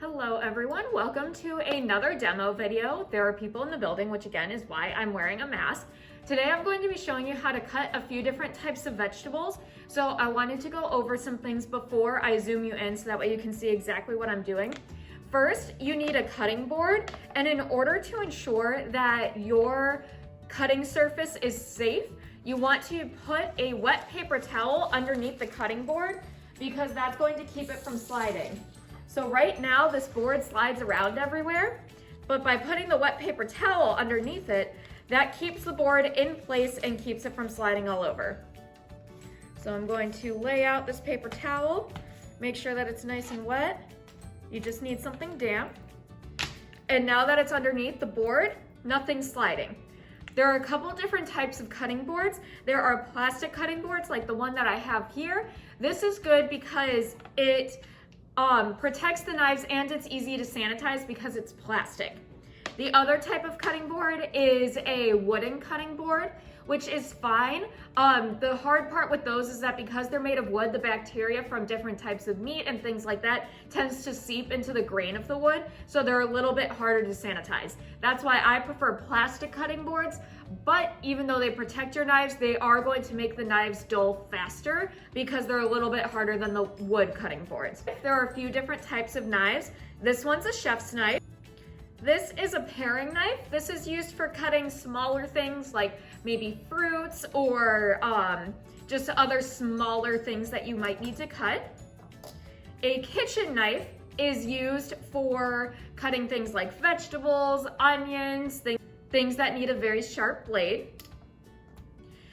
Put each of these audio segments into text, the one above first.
Hello everyone, welcome to another demo video. There are people in the building, which again is why I'm wearing a mask. Today I'm going to be showing you how to cut a few different types of vegetables. So I wanted to go over some things before I zoom you in so that way you can see exactly what I'm doing. First, you need a cutting board, and in order to ensure that your cutting surface is safe, you want to put a wet paper towel underneath the cutting board because that's going to keep it from sliding. So right now this board slides around everywhere, but by putting the wet paper towel underneath it, that keeps the board in place and keeps it from sliding all over. So I'm going to lay out this paper towel, make sure that it's nice and wet. You just need something damp. And now that it's underneath the board, nothing's sliding. There are a couple different types of cutting boards. There are plastic cutting boards like the one that I have here. This is good because it protects the knives and it's easy to sanitize because it's plastic. The other type of cutting board is a wooden cutting board, which is fine. The hard part with those is that because they're made of wood, the bacteria from different types of meat and things like that tends to seep into the grain of the wood, so they're a little bit harder to sanitize. That's why I prefer plastic cutting boards, but even though they protect your knives, they are going to make the knives dull faster because they're a little bit harder than the wood cutting boards. There are a few different types of knives. This one's a chef's knife. This is a paring knife. This is used for cutting smaller things like maybe fruits or just other smaller things that you might need to cut. A kitchen knife is used for cutting things like vegetables, onions, things that need a very sharp blade.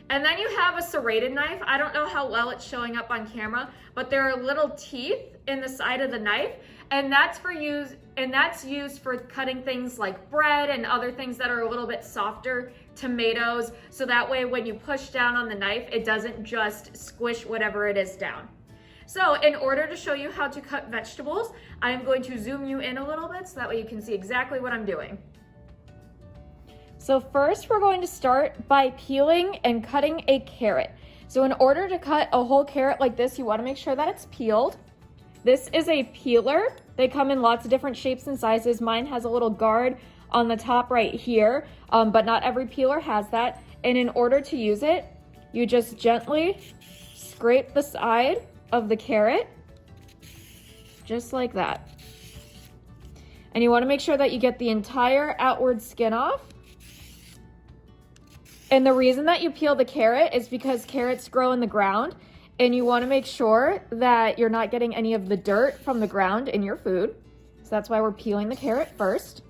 And then you have a serrated knife. I don't know how well it's showing up on camera, but there are little teeth in the side of the knife, and that's used for cutting things like bread and other things that are a little bit softer, tomatoes, so that way when you push down on the knife, it doesn't just squish whatever it is down. So in order to show you how to cut vegetables, I'm going to zoom you in a little bit so that way you can see exactly what I'm doing. So first we're going to start by peeling and cutting a carrot. So in order to cut a whole carrot like this, you want to make sure that it's peeled. This is a peeler. They come in lots of different shapes and sizes. Mine has a little guard on the top right here, but not every peeler has that. And in order to use it, you just gently scrape the side of the carrot, just like that. And you want to make sure that you get the entire outward skin off. And the reason that you peel the carrot is because carrots grow in the ground, and you want to make sure that you're not getting any of the dirt from the ground in your food. So that's why we're peeling the carrot first.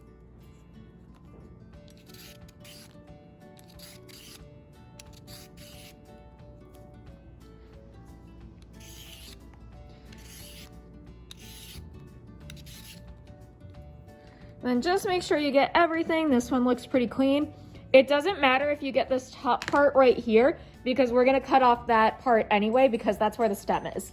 Then just make sure you get everything. This one looks pretty clean. It doesn't matter if you get this top part right here because we're gonna cut off that part anyway because that's where the stem is.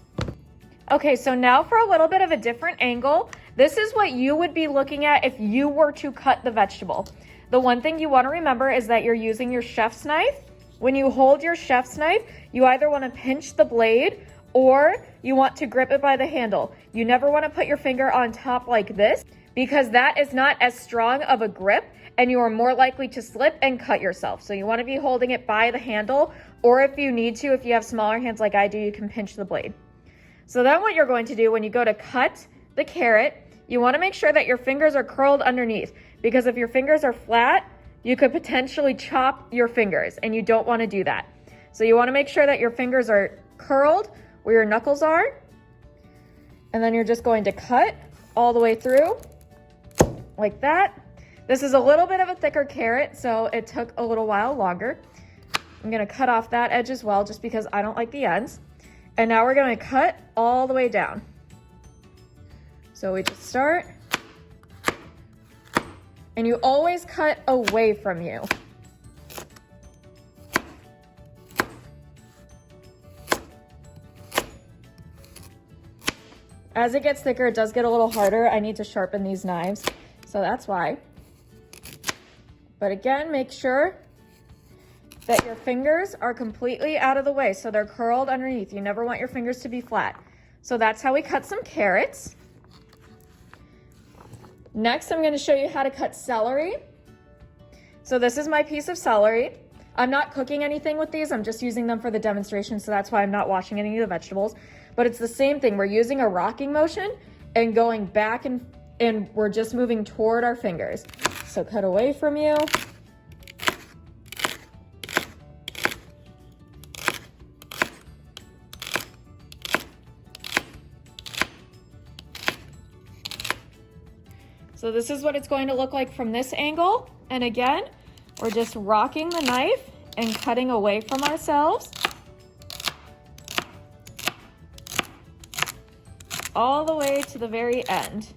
Okay, so now for a little bit of a different angle, this is what you would be looking at if you were to cut the vegetable. The one thing you wanna remember is that you're using your chef's knife. When you hold your chef's knife, you either wanna pinch the blade or you want to grip it by the handle. You never wanna put your finger on top like this because that is not as strong of a grip and you are more likely to slip and cut yourself. So you want to be holding it by the handle, or if you need to, if you have smaller hands like I do, you can pinch the blade. So then what you're going to do when you go to cut the carrot, you want to make sure that your fingers are curled underneath, because if your fingers are flat, you could potentially chop your fingers, and you don't want to do that. So you want to make sure that your fingers are curled where your knuckles are, and then you're just going to cut all the way through like that. This is a little bit of a thicker carrot, so it took a little while longer. I'm gonna cut off that edge as well, just because I don't like the ends. And now we're gonna cut all the way down. So we just start, and you always cut away from you. As it gets thicker, it does get a little harder. I need to sharpen these knives, so that's why. But again, make sure that your fingers are completely out of the way, so they're curled underneath. You never want your fingers to be flat. So that's how we cut some carrots. Next, I'm going to show you how to cut celery. So this is my piece of celery. I'm not cooking anything with these. I'm just using them for the demonstration, so that's why I'm not washing any of the vegetables. But it's the same thing. We're using a rocking motion and going back and we're just moving toward our fingers. So cut away from you. So this is what it's going to look like from this angle. And again, we're just rocking the knife and cutting away from ourselves. All the way to the very end.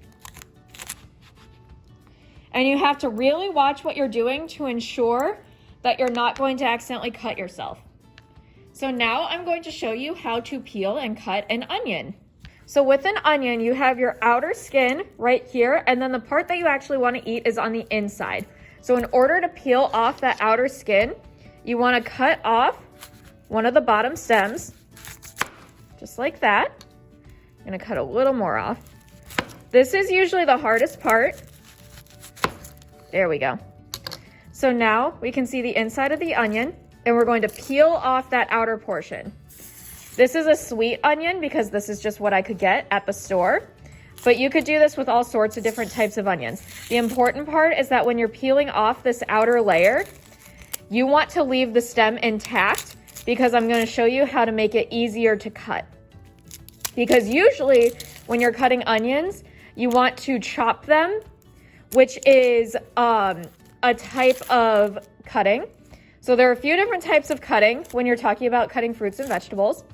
And you have to really watch what you're doing to ensure that you're not going to accidentally cut yourself. So now I'm going to show you how to peel and cut an onion. So with an onion, you have your outer skin right here, and then the part that you actually want to eat is on the inside. So in order to peel off that outer skin, you want to cut off one of the bottom stems, just like that. I'm going to cut a little more off. This is usually the hardest part. There we go. So now we can see the inside of the onion, and we're going to peel off that outer portion. This is a sweet onion because this is just what I could get at the store, but you could do this with all sorts of different types of onions. The important part is that when you're peeling off this outer layer, you want to leave the stem intact because I'm going to show you how to make it easier to cut. Because usually when you're cutting onions, you want to chop them, which is a type of cutting. So there are a few different types of cutting when you're talking about cutting fruits and vegetables.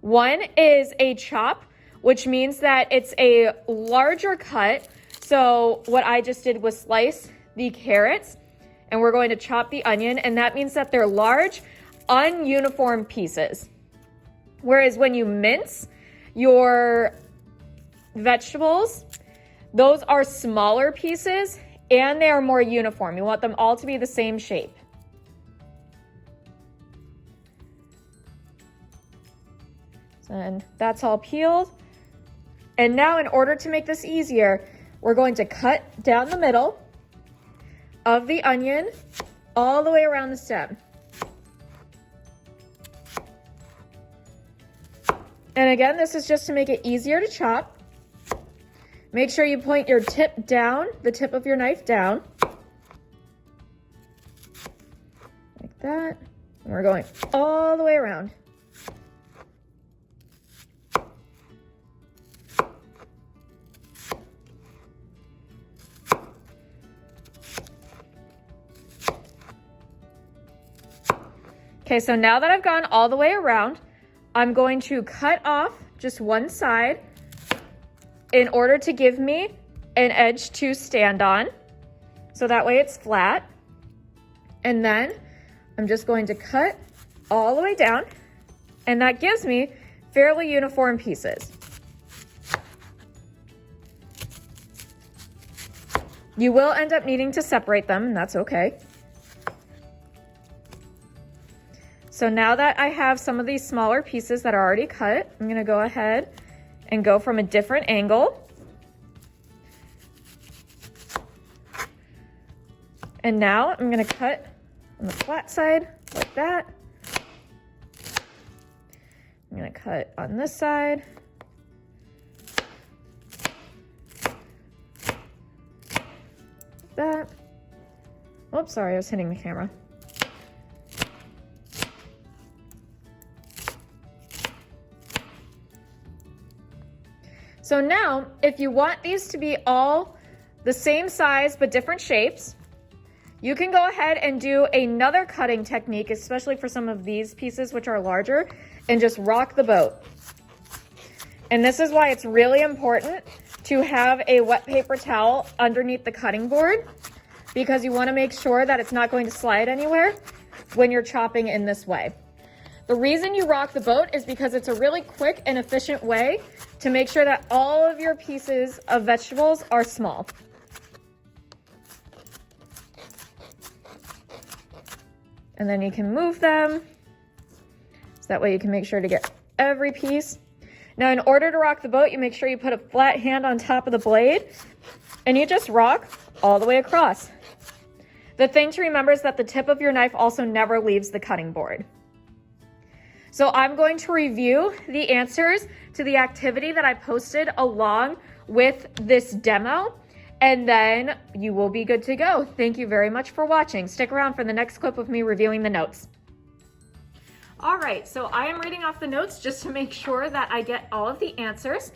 One is a chop, which means that it's a larger cut. So what I just did was slice the carrots, and we're going to chop the onion, and that means that they're large, ununiform pieces. Whereas when you mince your vegetables, those are smaller pieces, and they are more uniform. You want them all to be the same shape. And that's all peeled. And now in order to make this easier, we're going to cut down the middle of the onion all the way around the stem. And again, this is just to make it easier to chop. Make sure you point your tip down, the tip of your knife down. Like that. And we're going all the way around. Okay, so now that I've gone all the way around, I'm going to cut off just one side in order to give me an edge to stand on. So that way it's flat. And then I'm just going to cut all the way down, and that gives me fairly uniform pieces. You will end up needing to separate them, and that's okay. So now that I have some of these smaller pieces that are already cut, I'm gonna go ahead and go from a different angle. And now I'm gonna cut on the flat side like that. I'm gonna cut on this side. Like that. Oops, sorry, I was hitting the camera. So now, if you want these to be all the same size but different shapes, you can go ahead and do another cutting technique, especially for some of these pieces which are larger, and just rock the boat. And this is why it's really important to have a wet paper towel underneath the cutting board, because you want to make sure that it's not going to slide anywhere when you're chopping in this way. The reason you rock the boat is because it's a really quick and efficient way to make sure that all of your pieces of vegetables are small. And then you can move them, so that way you can make sure to get every piece. Now, in order to rock the boat, you make sure you put a flat hand on top of the blade, and you just rock all the way across. The thing to remember is that the tip of your knife also never leaves the cutting board. So I'm going to review the answers to the activity that I posted along with this demo, and then you will be good to go. Thank you very much for watching. Stick around for the next clip of me reviewing the notes. All right, so I am reading off the notes just to make sure that I get all of the answers.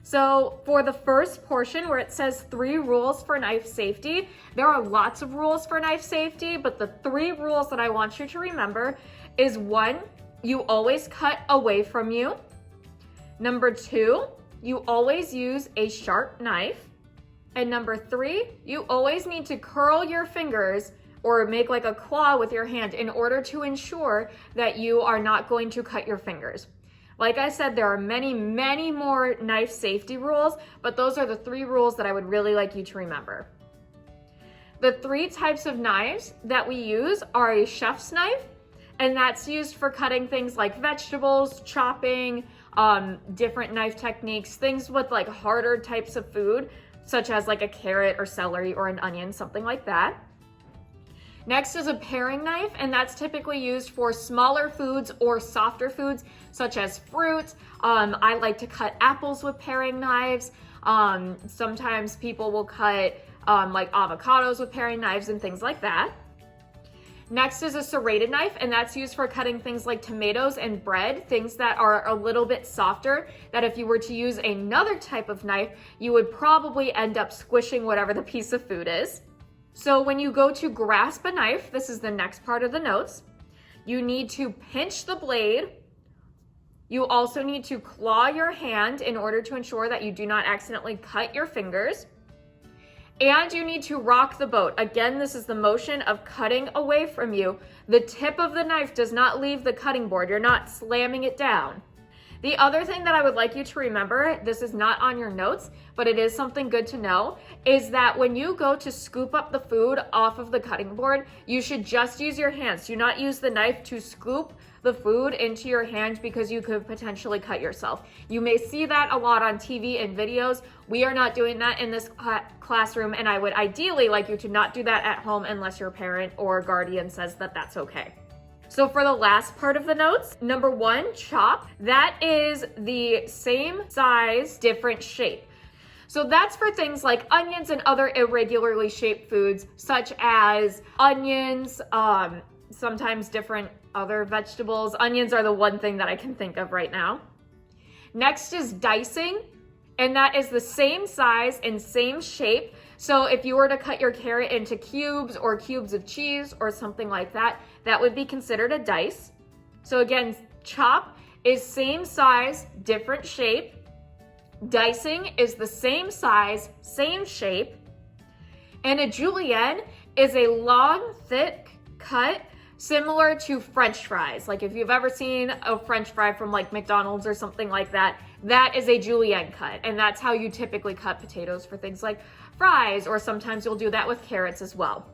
So for the first portion where it says 3 rules for knife safety, there are lots of rules for knife safety, but the 3 rules that I want you to remember is 1, you always cut away from you. Number 2, you always use a sharp knife. And number 3, you always need to curl your fingers or make like a claw with your hand in order to ensure that you are not going to cut your fingers. Like I said, there are many, many more knife safety rules, but those are the 3 rules that I would really like you to remember. The 3 types of knives that we use are a chef's knife, and that's used for cutting things like vegetables, chopping, different knife techniques, things with like harder types of food, such as like a carrot or celery or an onion, something like that. Next is a paring knife, and that's typically used for smaller foods or softer foods, such as fruit. I like to cut apples with paring knives. Sometimes people will cut like avocados with paring knives and things like that. Next is a serrated knife, and that's used for cutting things like tomatoes and bread, things that are a little bit softer, that if you were to use another type of knife, you would probably end up squishing whatever the piece of food is. So when you go to grasp a knife, this is the next part of the notes, you need to pinch the blade. You also need to claw your hand in order to ensure that you do not accidentally cut your fingers. And you need to rock the boat. Again, this is the motion of cutting away from you. The tip of the knife does not leave the cutting board. You're not slamming it down. The other thing that I would like you to remember, this is not on your notes, but it is something good to know, is that when you go to scoop up the food off of the cutting board, you should just use your hands. Do not use the knife to scoop the food into your hand because you could potentially cut yourself. You may see that a lot on TV and videos. We are not doing that in this classroom, and I would ideally like you to not do that at home unless your parent or guardian says that that's okay. So for the last part of the notes, number 1, chop. That is the same size, different shape. So that's for things like onions and other irregularly shaped foods, such as onions, sometimes different other vegetables. Onions are the one thing that I can think of right now. Next is dicing, and that is the same size and same shape. So if you were to cut your carrot into cubes or cubes of cheese or something like that, that would be considered a dice. So again, chop is same size, different shape. Dicing is the same size, same shape. And a julienne is a long, thick cut similar to French fries. Like if you've ever seen a French fry from like McDonald's or something like that, that is a julienne cut. And that's how you typically cut potatoes for things like fries, or sometimes you'll do that with carrots as well.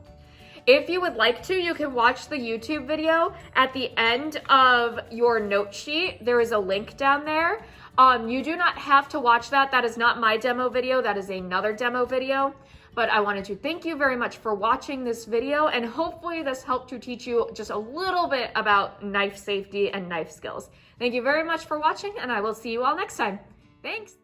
If you would like to, you can watch the YouTube video at the end of your note sheet. There is a link down there. You do not have to watch that. That is not my demo video. That is another demo video. But I wanted to thank you very much for watching this video, and hopefully this helped to teach you just a little bit about knife safety and knife skills. Thank you very much for watching, and I will see you all next time. Thanks.